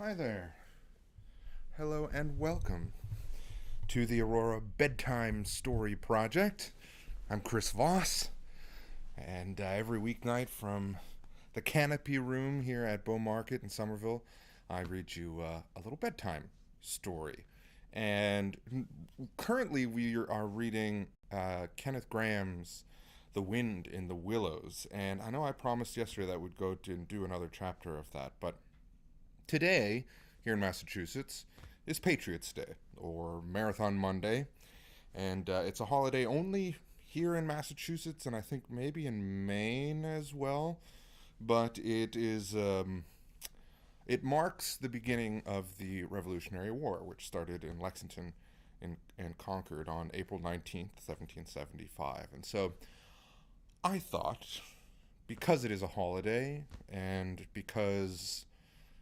Hi there. Hello and welcome to the Aurora Bedtime Story Project. I'm Chris Voss, and every weeknight from the CANOPY room here at Bow Market in Somerville, I read you a little bedtime story. And currently we are reading Kenneth Graham's The Wind in the Willows. And I know I promised yesterday that we'd go to and do another chapter of that, but today, here in Massachusetts, is Patriots' Day, or Marathon Monday, and it's a holiday only here in Massachusetts, and I think maybe in Maine as well, but it marks the beginning of the Revolutionary War, which started in Lexington and Concord on April 19th, 1775, and so I thought, because it is a holiday, and because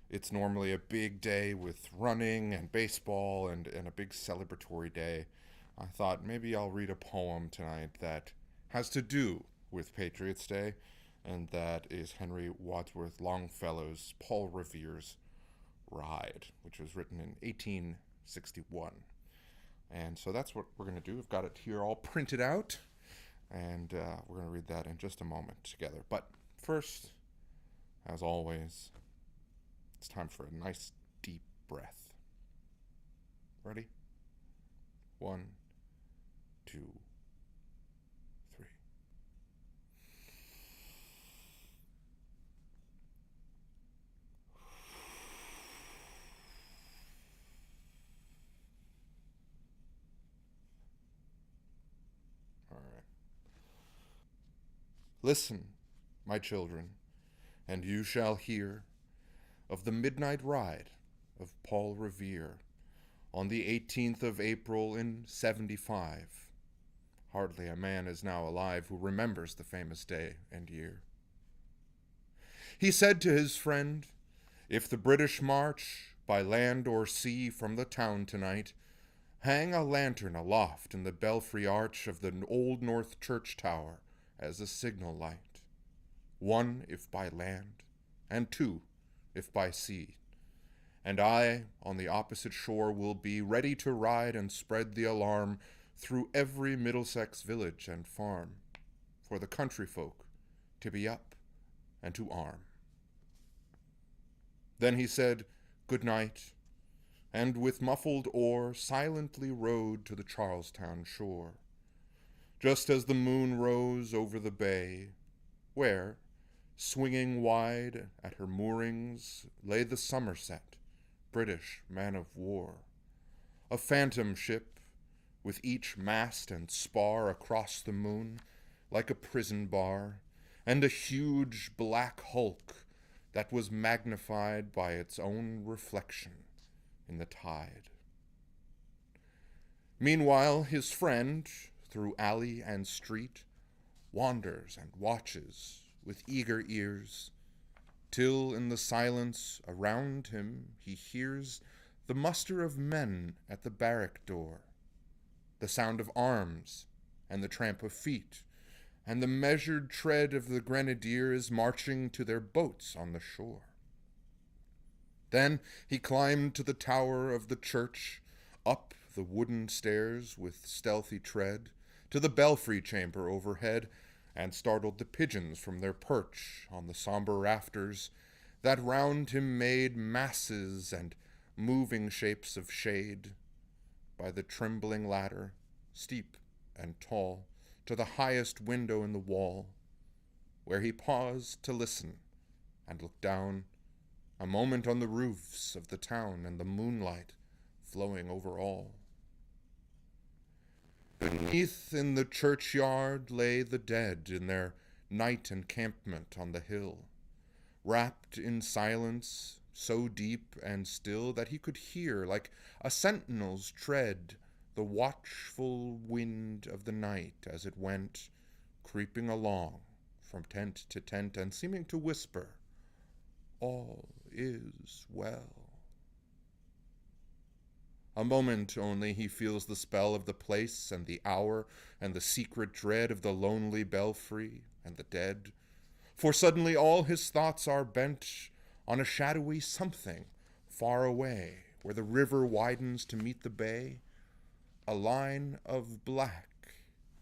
it's normally a big day with running and baseball and a big celebratory day, I thought maybe I'll read a poem tonight that has to do with Patriots' Day, and that is Henry Wadsworth Longfellow's Paul Revere's Ride, which was written in 1861. And so that's what we're going to do. We've got it here all printed out, and we're going to read that in just a moment together. But first, as always, it's time for a nice deep breath. Ready? 1, 2, 3. All right. Listen, my children, and you shall hear of the midnight ride of Paul Revere on the 18th of April in 75. Hardly a man is now alive who remembers the famous day and year. He said to his friend, "If the British march by land or sea from the town tonight, hang a lantern aloft in the belfry arch of the old North Church tower as a signal light. One if by land, and two if by sea. And I, on the opposite shore, will be ready to ride and spread the alarm through every Middlesex village and farm, for the country folk to be up and to arm." Then he said, "Good night," and with muffled oar silently rowed to the Charlestown shore, just as the moon rose over the bay, where, swinging wide at her moorings, lay the Somerset, British man of war, a phantom ship, with each mast and spar across the moon, like a prison bar, and a huge black hulk that was magnified by its own reflection in the tide. Meanwhile, his friend, through alley and street, wanders and watches with eager ears, till in the silence around him he hears the muster of men at the barrack door, the sound of arms and the tramp of feet, and the measured tread of the grenadiers marching to their boats on the shore. Then he climbed to the tower of the church, up the wooden stairs with stealthy tread, to the belfry chamber overhead, and startled the pigeons from their perch on the somber rafters that round him made masses and moving shapes of shade, by the trembling ladder, steep and tall, to the highest window in the wall, where he paused to listen and look down a moment on the roofs of the town and the moonlight flowing over all. Beneath in the churchyard lay the dead in their night encampment on the hill, wrapped in silence so deep and still that he could hear, like a sentinel's tread, the watchful wind of the night as it went creeping along from tent to tent and seeming to whisper, "All is well." A moment only he feels the spell of the place and the hour and the secret dread of the lonely belfry and the dead, for suddenly all his thoughts are bent on a shadowy something far away, where the river widens to meet the bay, a line of black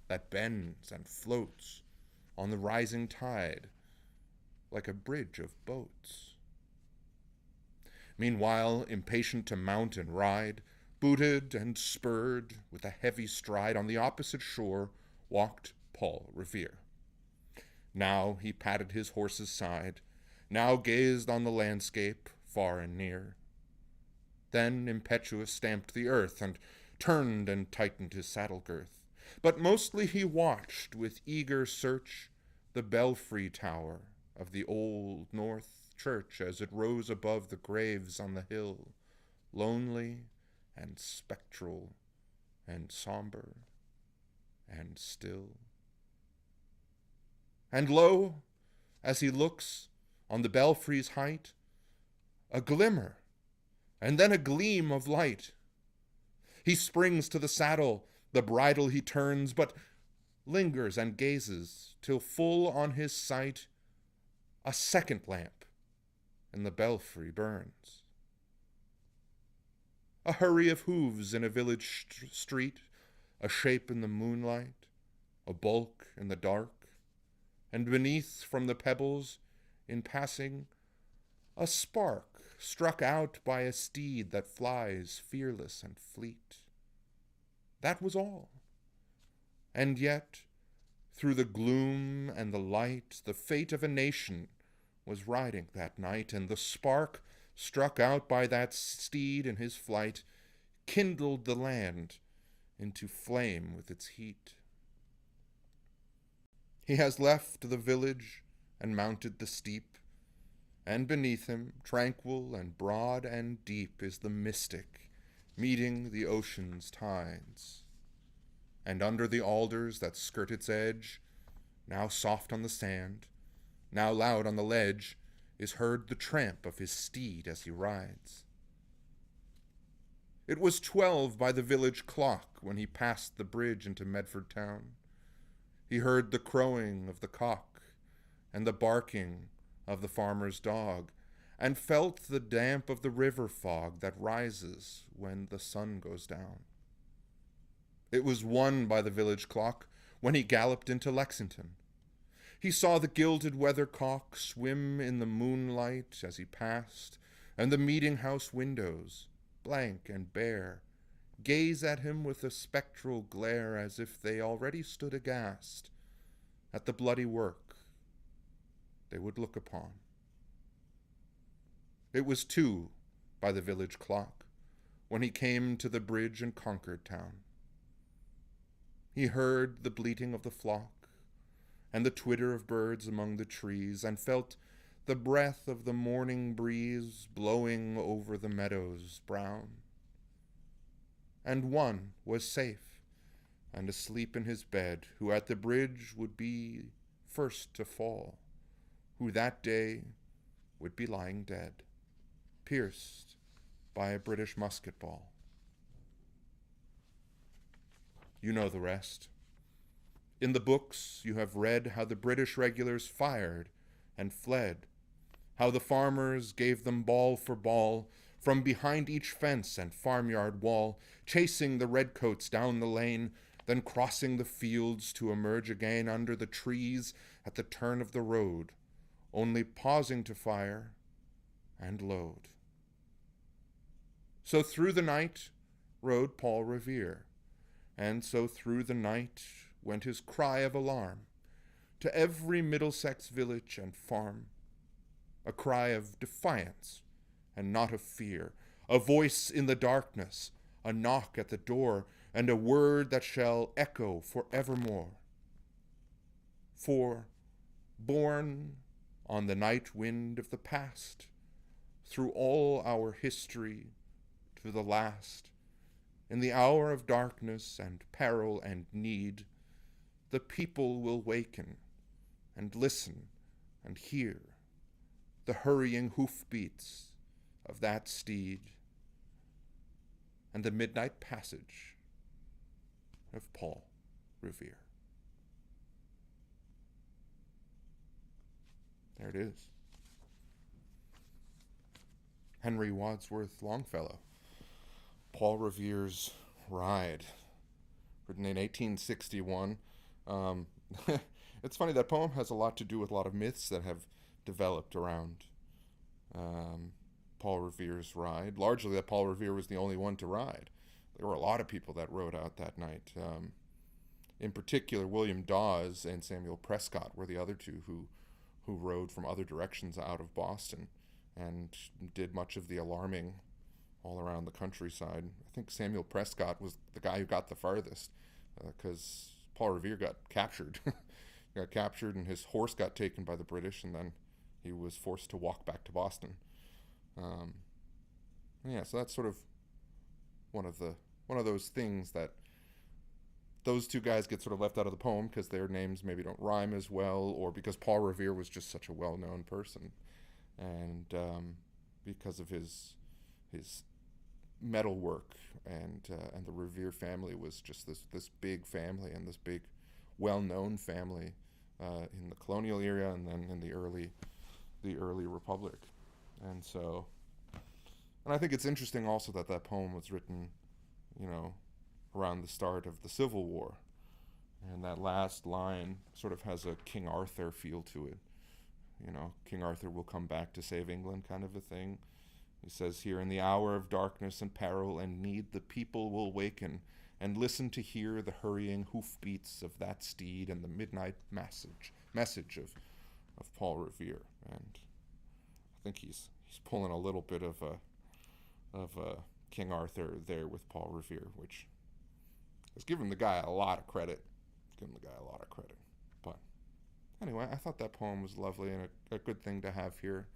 that bends and floats on the rising tide like a bridge of boats. Meanwhile, impatient to mount and ride, booted and spurred with a heavy stride, on the opposite shore walked Paul Revere. Now he patted his horse's side, now gazed on the landscape far and near, then impetuous stamped the earth and turned and tightened his saddle girth. But mostly he watched with eager search the belfry tower of the old North Church as it rose above the graves on the hill, lonely and spectral and somber and still. And lo, as he looks on the belfry's height, a glimmer, and then a gleam of light. He springs to the saddle, the bridle he turns, but lingers and gazes, till full on his sight a second lamp in the belfry burns. A hurry of hooves in a village street, a shape in the moonlight, a bulk in the dark, and beneath from the pebbles, in passing, a spark struck out by a steed that flies fearless and fleet. That was all. And yet, through the gloom and the light, the fate of a nation was riding that night, and the spark struck out by that steed in his flight kindled the land into flame with its heat. He has left the village and mounted the steep, and beneath him, tranquil and broad and deep, is the mystic meeting the ocean's tides. And under the alders that skirt its edge, now soft on the sand, now loud on the ledge, is heard the tramp of his steed as he rides. It was 12 by the village clock when he passed the bridge into Medford town. He heard the crowing of the cock and the barking of the farmer's dog, and felt the damp of the river fog that rises when the sun goes down. It was 1 by the village clock when he galloped into Lexington. He saw the gilded weathercock swim in the moonlight as he passed, and the meeting-house windows, blank and bare, gaze at him with a spectral glare as if they already stood aghast at the bloody work they would look upon. It was 2 by the village clock when he came to the bridge in Concord town. He heard the bleating of the flock and the twitter of birds among the trees, and felt the breath of the morning breeze blowing over the meadows brown. And one was safe and asleep in his bed, who at the bridge would be first to fall, who that day would be lying dead, pierced by a British musket ball. You know the rest. In the books you have read how the British regulars fired and fled, how the farmers gave them ball for ball from behind each fence and farmyard wall, chasing the redcoats down the lane, then crossing the fields to emerge again under the trees at the turn of the road, only pausing to fire and load. So through the night rode Paul Revere, and so through the night went his cry of alarm to every Middlesex village and farm, a cry of defiance and not of fear, a voice in the darkness, a knock at the door, and a word that shall echo forevermore. For, borne on the night wind of the past, through all our history to the last, in the hour of darkness and peril and need, the people will waken and listen and hear the hurrying hoofbeats of that steed and the midnight passage of Paul Revere. There it is. Henry Wadsworth Longfellow. Paul Revere's Ride, written in 1861. It's funny, that poem has a lot to do with a lot of myths that have developed around Paul Revere's ride. Largely that Paul Revere was the only one to ride. There were a lot of people that rode out that night. In particular, William Dawes and Samuel Prescott were the other two who rode from other directions out of Boston and did much of the alarming all around the countryside. I think Samuel Prescott was the guy who got the farthest, because Paul Revere got captured. He got captured and his horse got taken by the British, and then he was forced to walk back to Boston. So that's sort of one of those things that those two guys get sort of left out of the poem because their names maybe don't rhyme as well, or because Paul Revere was just such a well-known person, and because of his metalwork, and the Revere family was just this big family, and this big well-known family in the colonial era, and then in the early Republic. And so, and I think it's interesting also that poem was written, around the start of the Civil War, and that last line sort of has a King Arthur feel to it. King Arthur will come back to save England kind of a thing. He says here, in the hour of darkness and peril and need, the people will waken and listen to hear the hurrying hoofbeats of that steed and the midnight message of Paul Revere. And I think he's pulling a little bit of a King Arthur there with Paul Revere, which is giving the guy a lot of credit. But anyway, I thought that poem was lovely and a good thing to have here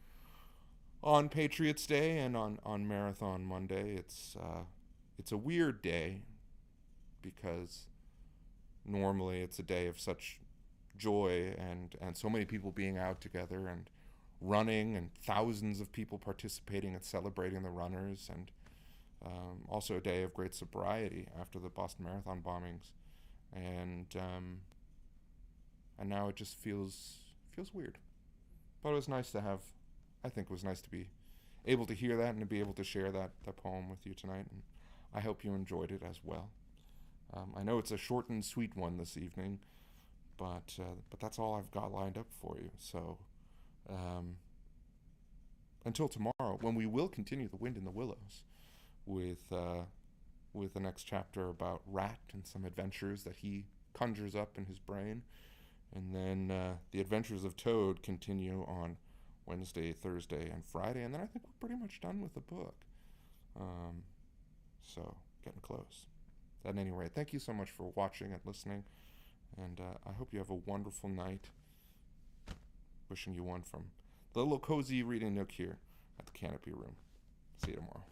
on Patriots Day and on Marathon Monday. It's a weird day because normally it's a day of such joy and so many people being out together and running, and thousands of people participating and celebrating the runners, and also a day of great sobriety after the Boston Marathon bombings, and now it just feels weird. But it was nice to have. I think it was nice to be able to hear that and to be able to share that poem with you tonight, and I hope you enjoyed it as well. I know it's a short and sweet one this evening, but that's all I've got lined up for you. So until tomorrow, when we will continue The Wind in the Willows with the next chapter about Rat and some adventures that he conjures up in his brain, and then the adventures of Toad continue on Wednesday, Thursday, and Friday, and then I think we're pretty much done with the book. So getting close. At any rate, thank you so much for watching and listening, and I hope you have a wonderful night. Wishing you one from the little cozy reading nook here at the Canopy Room. See you tomorrow.